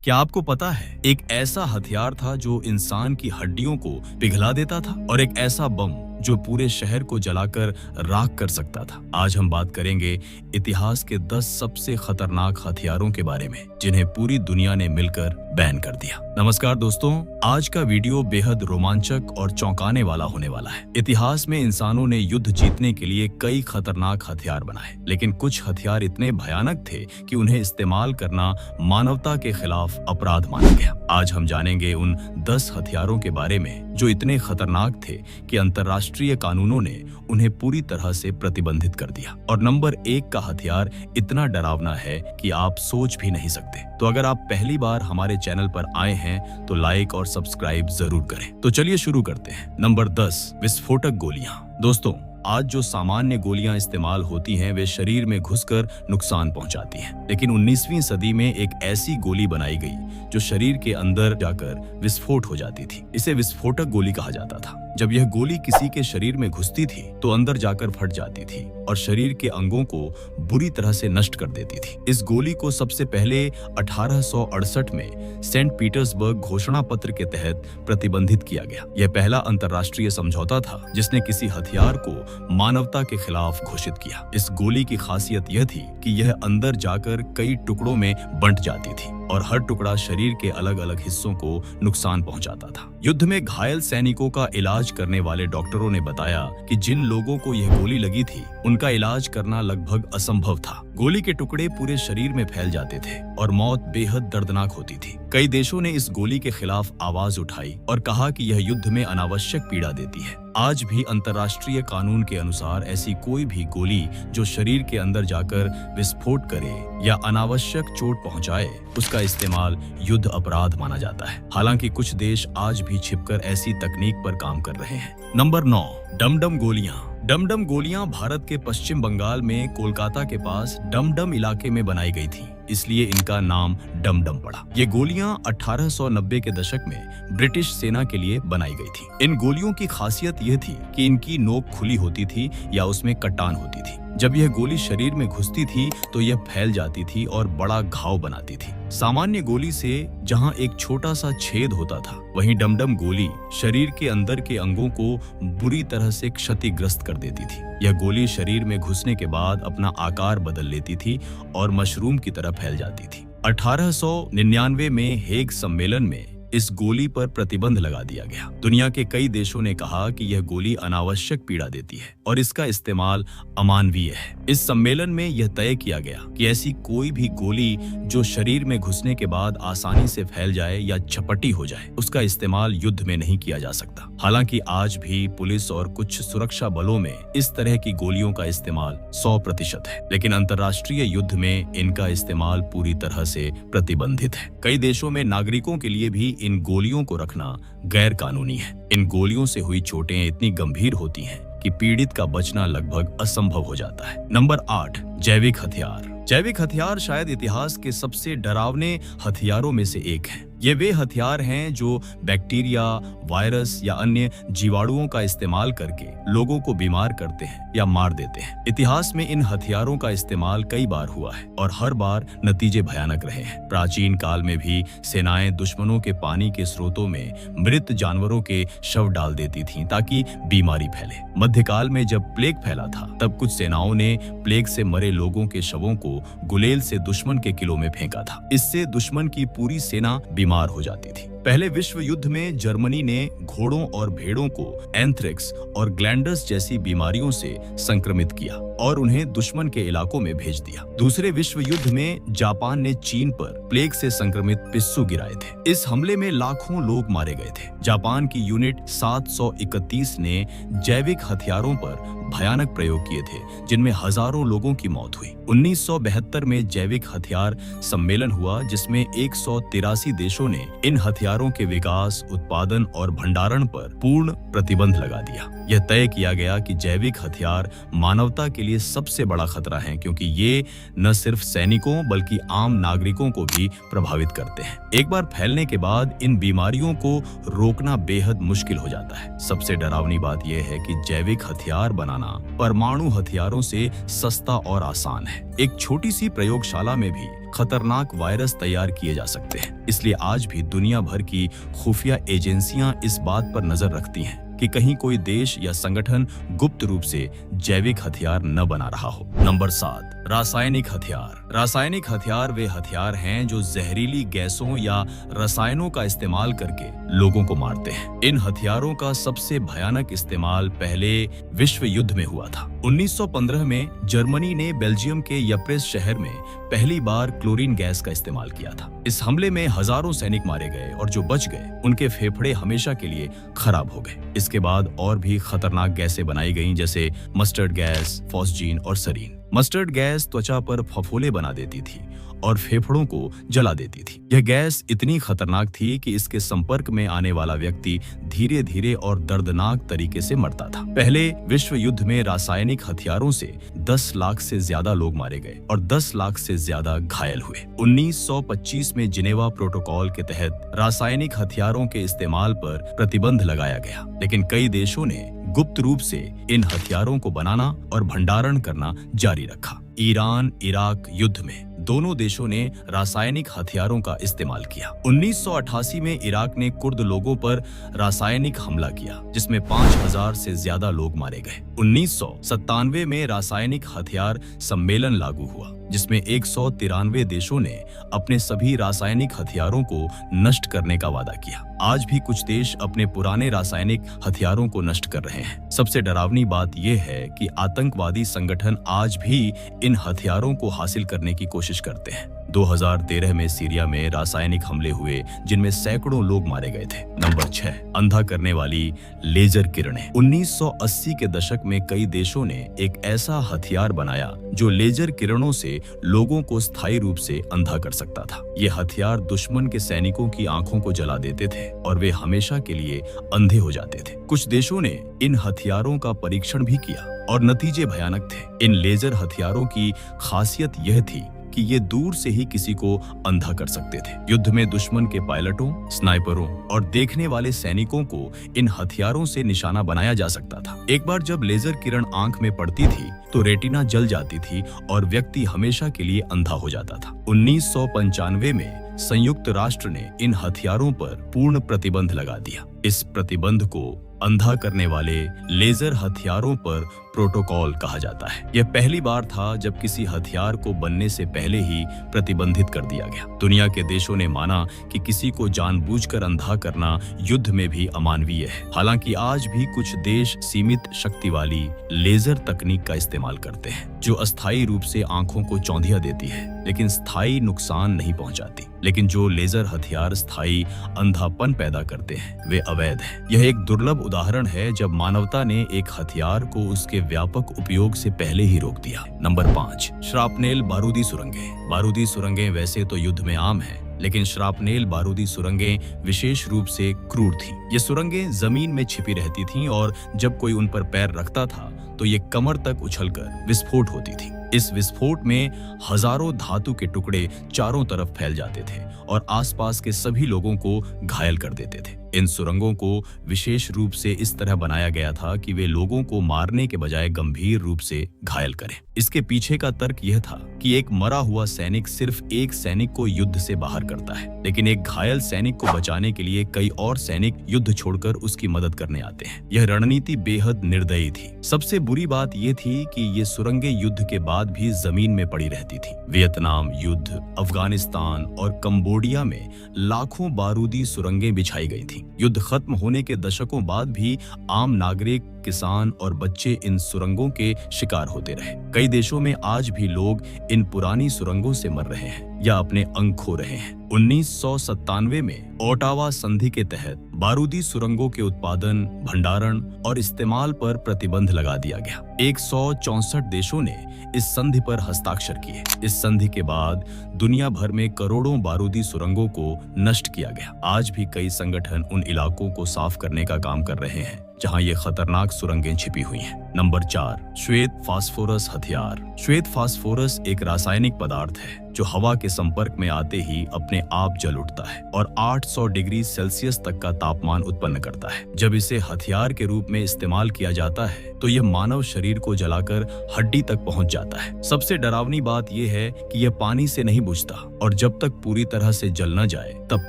क्या आपको पता है एक ऐसा हथियार था जो इंसान की हड्डियों को पिघला देता था और एक ऐसा बम जो पूरे शहर को जलाकर राख कर सकता था। आज हम बात करेंगे इतिहास के 10 सबसे खतरनाक हथियारों के बारे में जिन्हें पूरी दुनिया ने मिलकर बैन कर दिया। नमस्कार दोस्तों, आज का वीडियो बेहद रोमांचक और चौंकाने वाला होने वाला है। इतिहास में इंसानों ने युद्ध जीतने के लिए कई खतरनाक हथियार बनाए, लेकिन कुछ हथियार इतने भयानक थे कि उन्हें इस्तेमाल करना मानवता के खिलाफ अपराध माना गया। आज हम जानेंगे उन 10 हथियारों के बारे में जो इतने खतरनाक थे कि अंतर्राष्ट्रीय कानूनों ने उन्हें पूरी तरह से प्रतिबंधित कर दिया। और नंबर 1 का हथियार इतना डरावना है कि आप सोच भी नहीं सकते। तो अगर आप पहली बार हमारे चैनल पर आए हैं तो लाइक और सब्सक्राइब जरूर करें। तो चलिए शुरू करते हैं। नंबर 10, विस्फोटक गोलियां। दोस्तों, आज जो सामान्य गोलियां इस्तेमाल होती हैं वे शरीर में घुसकर नुकसान पहुंचाती हैं, लेकिन 19वीं सदी में एक ऐसी गोली बनाई गई जो शरीर के अंदर जाकर विस्फोट हो जाती थी। इसे विस्फोटक गोली कहा जाता था। जब यह गोली किसी के शरीर में घुसती थी तो अंदर जाकर फट जाती थी और शरीर के अंगों को बुरी तरह से नष्ट कर देती थी। इस गोली को सबसे पहले 1868 में सेंट पीटर्सबर्ग घोषणा पत्र के तहत प्रतिबंधित किया गया। यह पहला अंतर्राष्ट्रीय समझौता था जिसने किसी हथियार को मानवता के खिलाफ घोषित किया। इस गोली की खासियत यह थी कि यह अंदर जाकर कई टुकड़ों में बंट जाती थी और हर टुकड़ा शरीर के अलग अलग हिस्सों को नुकसान पहुंचाता था। युद्ध में घायल सैनिकों का इलाज करने वाले डॉक्टरों ने बताया कि जिन लोगों को यह गोली लगी थी उनका इलाज करना लगभग असंभव था। गोली के टुकड़े पूरे शरीर में फैल जाते थे और मौत बेहद दर्दनाक होती थी। कई देशों ने इस गोली के खिलाफ आवाज उठाई और कहा कि यह युद्ध में अनावश्यक पीड़ा देती है। आज भी अंतर्राष्ट्रीय कानून के अनुसार ऐसी कोई भी गोली जो शरीर के अंदर जाकर विस्फोट करे या अनावश्यक चोट पहुंचाए, उसका इस्तेमाल युद्ध अपराध माना जाता है। हालांकि कुछ देश आज भी छिपकर ऐसी तकनीक पर काम कर रहे हैं। नंबर 9, डमडम गोलियां। डमडम गोलियां भारत के पश्चिम बंगाल में कोलकाता के पास डमडम इलाके में बनाई गई थी, इसलिए इनका नाम डमडम पड़ा। ये गोलियां 1890 के दशक में ब्रिटिश सेना के लिए बनाई गई थी। इन गोलियों की खासियत यह थी कि इनकी नोक खुली होती थी या उसमें कटान होती थी। जब यह गोली शरीर में घुसती थी तो यह फैल जाती थी और बड़ा घाव बनाती थी। सामान्य गोली से जहां एक छोटा सा छेद होता था, वहीं डमडम गोली शरीर के अंदर के अंगों को बुरी तरह से क्षतिग्रस्त कर देती थी। यह गोली शरीर में घुसने के बाद अपना आकार बदल लेती थी और मशरूम की तरह फैल जाती थी। 1899 में हेग सम्मेलन में इस गोली पर प्रतिबंध लगा दिया गया। दुनिया के कई देशों ने कहा कि यह गोली अनावश्यक पीड़ा देती है और इसका इस्तेमाल अमानवीय है। इस सम्मेलन में यह तय किया गया कि ऐसी कोई भी गोली जो शरीर में घुसने के बाद आसानी से फैल जाए या झपटी हो जाए, उसका इस्तेमाल युद्ध में नहीं किया जा सकता। हालांकि आज भी पुलिस और कुछ सुरक्षा बलों में इस तरह की गोलियों का इस्तेमाल 100% है, लेकिन अंतर्राष्ट्रीय युद्ध में इनका इस्तेमाल पूरी तरह से प्रतिबंधित है। कई देशों में नागरिकों के लिए भी इन गोलियों को रखना गैर कानूनी है। इन गोलियों से हुई चोटें इतनी गंभीर होती हैं कि पीड़ित का बचना लगभग असंभव हो जाता है। नंबर 8, जैविक हथियार। जैविक हथियार शायद इतिहास के सबसे डरावने हथियारों में से एक है। ये वे हथियार हैं जो बैक्टीरिया, वायरस या अन्य जीवाणुओं का इस्तेमाल करके लोगों को बीमार करते हैं या मार देते हैं। इतिहास में इन हथियारों का इस्तेमाल कई बार हुआ है और हर बार नतीजे भयानक रहे हैं। प्राचीन काल में भी सेनाएं दुश्मनों के पानी के स्रोतों में मृत जानवरों के शव डाल देती थीं ताकि बीमारी फैले। मध्यकाल में जब प्लेग फैला था तब कुछ सेनाओं ने प्लेग से मरे लोगों के शवों को गुलेल से दुश्मन के किलों में फेंका था। इससे दुश्मन की पूरी सेना बीमार हो जाती थी। पहले विश्व युद्ध में जर्मनी ने घोड़ों और भेड़ों को एंथ्रेक्स और ग्लैंडर्स जैसी बीमारियों से संक्रमित किया और उन्हें दुश्मन के इलाकों में भेज दिया। दूसरे विश्व युद्ध में जापान ने चीन पर प्लेग से संक्रमित पिस्सू गिराए थे। इस हमले में लाखों लोग मारे गए थे। जापान की यूनिट 731 ने जैविक हथियारों पर भयानक प्रयोग किए थे जिनमें हजारों लोगों की मौत हुई। 1972 में जैविक हथियार सम्मेलन हुआ जिसमें 183 देशों ने इन हथियारों के विकास, उत्पादन और भंडारण पर पूर्ण प्रतिबंध लगा दिया। यह तय किया गया कि जैविक हथियार मानवता के लिए सबसे बड़ा खतरा हैं, क्योंकि ये न सिर्फ सैनिकों बल्कि आम नागरिकों को भी प्रभावित करते हैं। एक बार फैलने के बाद इन बीमारियों को रोकना बेहद मुश्किल हो जाता है। सबसे डरावनी बात यह है कि जैविक हथियार बनाना परमाणु हथियारों से सस्ता और आसान है। एक छोटी सी प्रयोगशाला में भी खतरनाक वायरस तैयार किए जा सकते हैं। इसलिए आज भी दुनिया भर की खुफिया एजेंसियां इस बात पर नजर रखती हैं कि कहीं कोई देश या संगठन गुप्त रूप से जैविक हथियार न बना रहा हो। नंबर 7, रासायनिक हथियार। रासायनिक हथियार वे हथियार हैं जो जहरीली गैसों या रसायनों का इस्तेमाल करके लोगों को मारते हैं। इन हथियारों का सबसे भयानक इस्तेमाल पहले विश्व युद्ध में हुआ था। 1915 में जर्मनी ने बेल्जियम के यप्रेस शहर में पहली बार क्लोरीन गैस का इस्तेमाल किया था। इस हमले में हजारों सैनिक मारे गए और जो बच गए उनके फेफड़े हमेशा के लिए खराब हो गए। इसके बाद और भी खतरनाक गैसें बनाई गईं, जैसे मस्टर्ड गैस, फॉस्जीन और सरीन। मस्टर्ड गैस त्वचा पर फफोले बना देती थी और फेफड़ों को जला देती थी। यह गैस इतनी खतरनाक थी कि इसके संपर्क में आने वाला व्यक्ति धीरे धीरे और दर्दनाक तरीके से मरता था। पहले विश्व युद्ध में रासायनिक हथियारों से 10 लाख से ज्यादा लोग मारे गए और 10 लाख से ज्यादा घायल हुए। 1925 में जिनेवा प्रोटोकॉल के तहत रासायनिक हथियारों के इस्तेमाल पर प्रतिबंध लगाया गया, लेकिन कई देशों ने गुप्त रूप से इन हथियारों को बनाना और भंडारण करना जारी रखा। ईरान इराक युद्ध में दोनों देशों ने रासायनिक हथियारों का इस्तेमाल किया। 1988 में इराक ने कुर्द लोगों पर रासायनिक हमला किया, जिसमें 5000 से ज्यादा लोग मारे गए। 1997 में रासायनिक हथियार सम्मेलन लागू हुआ, जिसमें 193 देशों ने अपने सभी रासायनिक हथियारों को नष्ट करने का वादा किया। आज भी कुछ देश अपने पुराने रासायनिक हथियारों को नष्ट कर रहे हैं। सबसे डरावनी बात यह है कि आतंकवादी संगठन आज भी इन हथियारों को हासिल करने की कोशिश करते हैं। 2013 में सीरिया में रासायनिक हमले हुए, जिनमें सैकड़ों लोग मारे गए थे। नंबर 6, अंधा करने वाली लेजर किरणें। 1980 के दशक में कई देशों ने एक ऐसा हथियार बनाया जो लेजर किरणों से लोगों को स्थायी रूप से अंधा कर सकता था। ये हथियार दुश्मन के सैनिकों की आंखों को जला देते थे और वे हमेशा के लिए अंधे हो जाते थे। कुछ देशों ने इन हथियारों का परीक्षण भी किया और नतीजे भयानक थे। इन लेजर हथियारों की खासियत यह थी कि ये दूर से ही किसी को अंधा कर सकते थे। युद्ध में दुश्मन के पायलटों, स्नाइपरों और देखने वाले सैनिकों को इन हथियारों से निशाना बनाया जा सकता था। एक बार जब लेजर किरण आंख में पड़ती थी तो रेटिना जल जाती थी और व्यक्ति हमेशा के लिए अंधा हो जाता था। 1995 में संयुक्त राष्ट्र ने इन हथियारों पर पूर्ण प्रतिबंध लगा दिया। इस प्रतिबंध को अंधा करने वाले लेजर हथियारों पर प्रोटोकॉल कहा जाता है। यह पहली बार था जब किसी हथियार को बनने से पहले ही प्रतिबंधित कर दिया गया। दुनिया के देशों ने माना कि किसी को जानबूझकर अंधा करना युद्ध में भी अमानवीय है। हालांकि आज भी कुछ देश सीमित शक्ति वाली लेजर तकनीक का इस्तेमाल करते हैं, जो अस्थायी रूप से आंखों को चौंधिया देती है लेकिन स्थायी नुकसान नहीं पहुंचाती। लेकिन जो लेजर हथियार स्थायी अंधापन पैदा करते हैं वे अवैध हैं। यह एक दुर्लभ उदाहरण है जब मानवता ने एक हथियार को उसके व्यापक उपयोग से पहले ही रोक दिया। नंबर 5, श्रापनेल बारूदी सुरंगें। बारूदी सुरंगें वैसे तो युद्ध में आम हैं, लेकिन श्रापनेल बारूदी सुरंगें विशेष रूप से क्रूर थीं। ये सुरंगें जमीन में छिपी रहती थीं और जब कोई उन पर पैर रखता था तो ये कमर तक उछलकर विस्फोट होती थी। इस विस्फोट में हजारों धातु के टुकड़े चारों तरफ फैल जाते थे और आसपास के सभी लोगों को घायल कर देते थे। इन सुरंगों को विशेष रूप से इस तरह बनाया गया था कि वे लोगों को मारने के बजाय गंभीर रूप से घायल करें। इसके पीछे का तर्क यह था कि एक मरा हुआ सैनिक सिर्फ एक सैनिक को युद्ध से बाहर करता है, लेकिन एक घायल सैनिक को बचाने के लिए कई और सैनिक युद्ध छोड़कर उसकी मदद करने आते हैं। यह रणनीति बेहद निर्दयी थी। सबसे बुरी बात यह थी कि ये सुरंगें युद्ध के बाद भी जमीन में पड़ी रहती थी। वियतनाम युद्ध, अफगानिस्तान और कंबोडिया में लाखों बारूदी सुरंगें बिछाई गई थी। युद्ध खत्म होने के दशकों बाद भी आम नागरिक, किसान और बच्चे इन सुरंगों के शिकार होते रहे। कई देशों में आज भी लोग इन पुरानी सुरंगों से मर रहे हैं या अपने अंग खो रहे हैं। 1997 में ओटावा संधि के तहत बारूदी सुरंगों के उत्पादन, भंडारण और इस्तेमाल पर प्रतिबंध लगा दिया गया। 164 देशों ने इस संधि पर हस्ताक्षर किए। इस संधि के बाद दुनिया भर में करोड़ों बारूदी सुरंगों को नष्ट किया गया। आज भी कई संगठन उन इलाकों को साफ करने का काम कर रहे हैं जहां ये खतरनाक सुरंगें छिपी हुई हैं। नंबर 4, श्वेत फास्फोरस हथियार। श्वेत फास्फोरस एक रासायनिक पदार्थ है जो हवा के संपर्क में आते ही अपने आप जल उठता है और 800 डिग्री सेल्सियस तक का तापमान उत्पन्न करता है। जब इसे हथियार के रूप में इस्तेमाल किया जाता है तो यह मानव शरीर को जलाकर हड्डी तक पहुंच जाता है। सबसे डरावनी बात यह है कि यह पानी से नहीं बुझता और जब तक पूरी तरह से जल न जाए तब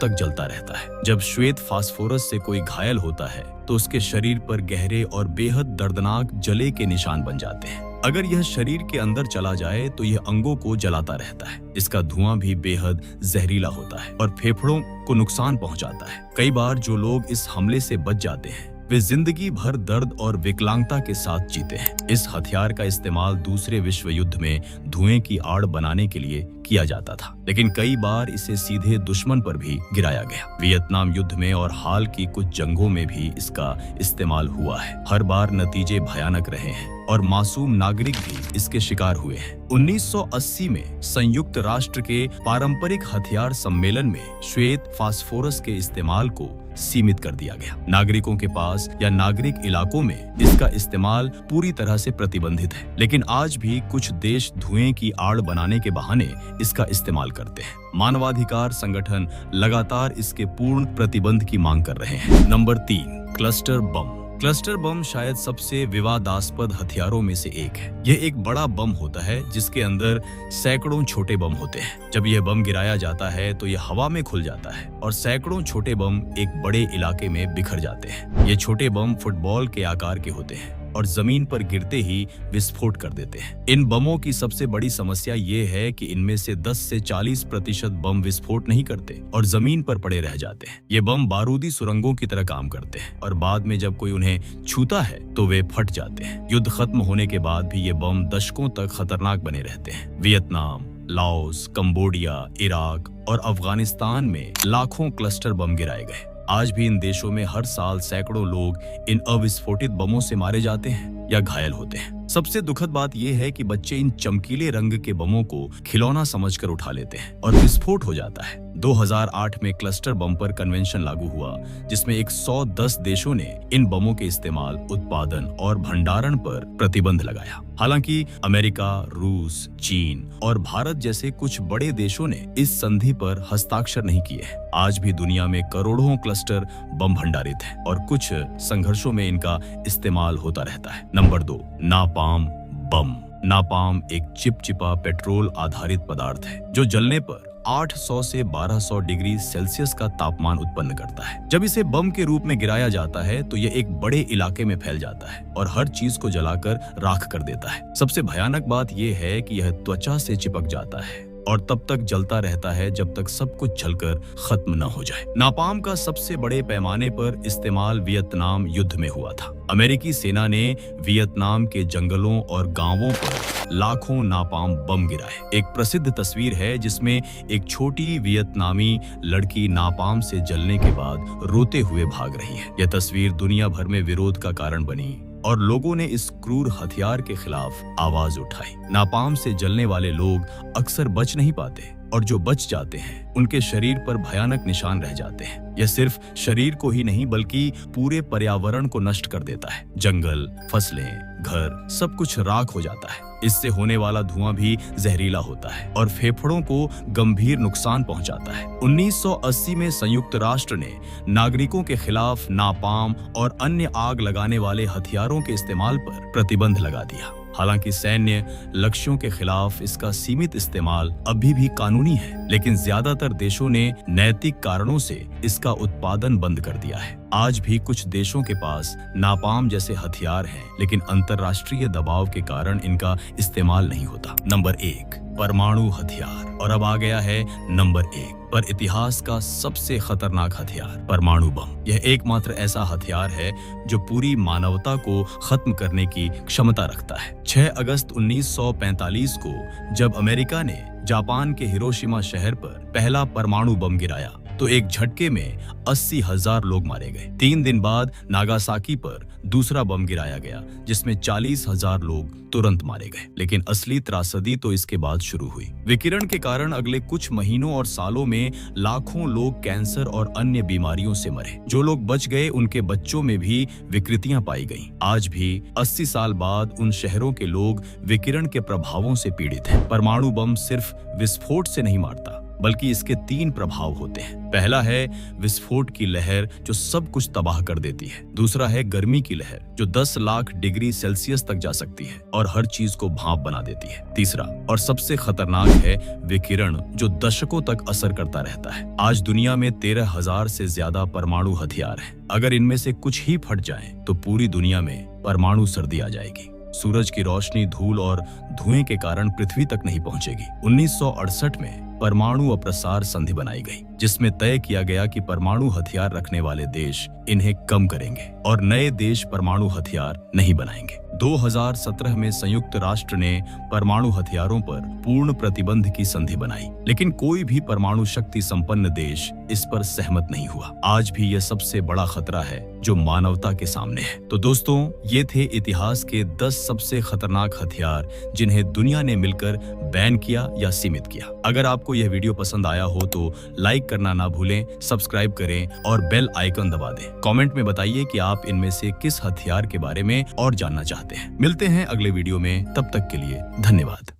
तक जलता रहता है। जब श्वेत फास्फोरस से कोई घायल होता है तो उसके शरीर पर गहरे और बेहद दर्दनाक जले के निशान बन जाते हैं। अगर यह शरीर के अंदर चला जाए तो यह अंगों को जलाता रहता है। इसका धुआं भी बेहद जहरीला होता है और फेफड़ों को नुकसान पहुंचाता है। कई बार जो लोग इस हमले से बच जाते हैं वे जिंदगी भर दर्द और विकलांगता के साथ जीते हैं। इस हथियार का इस्तेमाल दूसरे विश्व युद्ध में धुएं की आड़ बनाने के लिए किया जाता था, लेकिन कई बार इसे सीधे दुश्मन पर भी गिराया गया। वियतनाम युद्ध में और हाल की कुछ जंगों में भी इसका इस्तेमाल हुआ है। हर बार नतीजे भयानक रहे हैं और मासूम नागरिक भी इसके शिकार हुए हैं। 1980 में संयुक्त राष्ट्र के पारंपरिक हथियार सम्मेलन में श्वेत फास्फोरस के इस्तेमाल को सीमित कर दिया गया। नागरिकों के पास या नागरिक इलाकों में इसका इस्तेमाल पूरी तरह से प्रतिबंधित है, लेकिन आज भी कुछ देश धुएं की आड़ बनाने के बहाने इसका इस्तेमाल करते हैं। मानवाधिकार संगठन लगातार इसके पूर्ण प्रतिबंध की मांग कर रहे हैं। Number 3, cluster bomb. Cluster bomb शायद सबसे विवादास्पद हथियारों में से एक है। यह एक बड़ा बम होता है जिसके अंदर सैकड़ों छोटे बम होते हैं। जब यह बम गिराया जाता है तो यह हवा में खुल जाता है और सैकड़ों छोटे बम एक बड़े इलाके में बिखर जाते हैं। ये छोटे बम फुटबॉल के आकार के होते हैं और जमीन पर गिरते ही विस्फोट कर देते हैं। इन बमों की सबसे बड़ी समस्या ये है कि इनमें से 10 से 40% बम विस्फोट नहीं करते और जमीन पर पड़े रह जाते हैं। ये बम बारूदी सुरंगों की तरह काम करते हैं और बाद में जब कोई उन्हें छूता है तो वे फट जाते हैं। युद्ध खत्म होने के बाद भी ये बम दशकों तक खतरनाक बने रहते हैं। वियतनाम, लाओस, कंबोडिया, इराक और अफगानिस्तान में लाखों क्लस्टर बम गिराए गए। आज भी इन देशों में हर साल सैकड़ों लोग इन अविस्फोटित बमों से मारे जाते हैं या घायल होते हैं। सबसे दुखद बात यह है कि बच्चे इन चमकीले रंग के बमों को खिलौना समझकर उठा लेते हैं और विस्फोट हो जाता है। 2008 में क्लस्टर बम पर कन्वेंशन लागू हुआ जिसमें 110 देशों ने इन बमों के इस्तेमाल, उत्पादन और भंडारण पर प्रतिबंध लगाया। हालांकि अमेरिका, रूस, चीन और भारत जैसे कुछ बड़े देशों ने इस संधि पर हस्ताक्षर नहीं किए हैं। आज भी दुनिया में करोड़ों क्लस्टर बम भंडारित हैं और कुछ संघर्षों में इनका इस्तेमाल होता रहता है। नंबर 2, नापाम बम। नापाम एक चिपचिपा पेट्रोल आधारित पदार्थ है जो जलने पर 800 से 1200 डिग्री सेल्सियस का तापमान उत्पन्न करता है। जब इसे बम के रूप में गिराया जाता है तो यह एक बड़े इलाके में फैल जाता है और हर चीज को जलाकर राख कर देता है। सबसे भयानक बात यह है कि यह त्वचा से चिपक जाता है और तब तक जलता रहता है जब तक सब कुछ जलकर खत्म न हो जाए। नापाम का सबसे बड़े पैमाने पर इस्तेमाल वियतनाम युद्ध में हुआ था। अमेरिकी सेना ने वियतनाम के जंगलों और गांवों पर लाखों नापाम बम गिराए। एक प्रसिद्ध तस्वीर है जिसमें एक छोटी वियतनामी लड़की नापाम से जलने के बाद रोते हुए भाग रही है। यह तस्वीर दुनिया भर में विरोध का कारण बनी और लोगों ने इस क्रूर हथियार के खिलाफ आवाज उठाई। नापाम से जलने वाले लोग अक्सर बच नहीं पाते और जो बच जाते हैं उनके शरीर पर भयानक निशान रह जाते हैं। यह सिर्फ शरीर को ही नहीं बल्कि पूरे पर्यावरण को नष्ट कर देता है। जंगल, फसलें, घर सब कुछ राख हो जाता है। इससे होने वाला धुआं भी जहरीला होता है और फेफड़ों को गंभीर नुकसान पहुंचाता है। 1980 में संयुक्त राष्ट्र ने नागरिकों के खिलाफ नापाम और अन्य आग लगाने वाले हथियारों के इस्तेमाल पर प्रतिबंध लगा दिया। हालांकि सैन्य लक्ष्यों के खिलाफ इसका सीमित इस्तेमाल अभी भी कानूनी है, लेकिन ज्यादातर देशों ने नैतिक कारणों से इसका उत्पादन बंद कर दिया है। आज भी कुछ देशों के पास नापाम जैसे हथियार हैं, लेकिन अंतर्राष्ट्रीय दबाव के कारण इनका इस्तेमाल नहीं होता। नंबर 1, परमाणु हथियार। और अब आ गया है नंबर 1 पर इतिहास का सबसे खतरनाक हथियार, परमाणु बम। यह एकमात्र ऐसा हथियार है जो पूरी मानवता को खत्म करने की क्षमता रखता है। 6 अगस्त 1945 को जब अमेरिका ने जापान के हिरोशिमा शहर पर पहला परमाणु बम गिराया तो एक झटके में 80,000 लोग मारे गए। 3 दिन बाद नागासाकी पर दूसरा बम गिराया गया, जिसमें 40,000 लोग तुरंत मारे गए। लेकिन असली त्रासदी तो इसके बाद शुरू हुई। विकिरण के कारण अगले कुछ महीनों और सालों में लाखों लोग कैंसर और अन्य बीमारियों से मरे। जो लोग बच गए उनके बच्चों में भी विकृतियां पाई गईं। आज भी 80 साल बाद उन शहरों के लोग विकिरण के प्रभावों से पीड़ित हैं। परमाणु बम सिर्फ विस्फोट से नहीं मारता, बल्कि इसके 3 प्रभाव होते हैं। पहला है विस्फोट की लहर जो सब कुछ तबाह कर देती है। दूसरा है गर्मी की लहर जो 10 लाख डिग्री सेल्सियस तक जा सकती है और हर चीज को भाप बना देती है। तीसरा और सबसे खतरनाक है विकिरण जो दशकों तक असर करता रहता है। आज दुनिया में 13,000 से ज्यादा परमाणु हथियार हैं। अगर इनमें से कुछ ही फट जाए तो पूरी दुनिया में परमाणु सर्दी आ जाएगी। सूरज की रोशनी, धूल और धुएं के कारण पृथ्वी तक नहीं पहुंचेगी। 1968 में परमाणु अप्रसार संधि बनाई गई, जिसमें तय किया गया कि परमाणु हथियार रखने वाले देश इन्हें कम करेंगे और नए देश परमाणु हथियार नहीं बनाएंगे। 2017 में संयुक्त राष्ट्र ने परमाणु हथियारों पर पूर्ण प्रतिबंध की संधि बनाई, लेकिन कोई भी परमाणु शक्ति संपन्न देश इस पर सहमत नहीं हुआ। आज भी यह सबसे बड़ा खतरा है जो मानवता के सामने है। तो दोस्तों, ये थे इतिहास के 10 सबसे खतरनाक हथियार जिन्हें दुनिया ने मिलकर बैन किया या सीमित किया। अगर आपको यह वीडियो पसंद आया हो तो लाइक करना ना भूलें, सब्सक्राइब करें और बेल आइकन दबा दें। कमेंट में बताइए कि आप इनमें से किस हथियार के बारे में और जानना चाहते हैं। मिलते हैं अगले वीडियो में, तब तक के लिए धन्यवाद।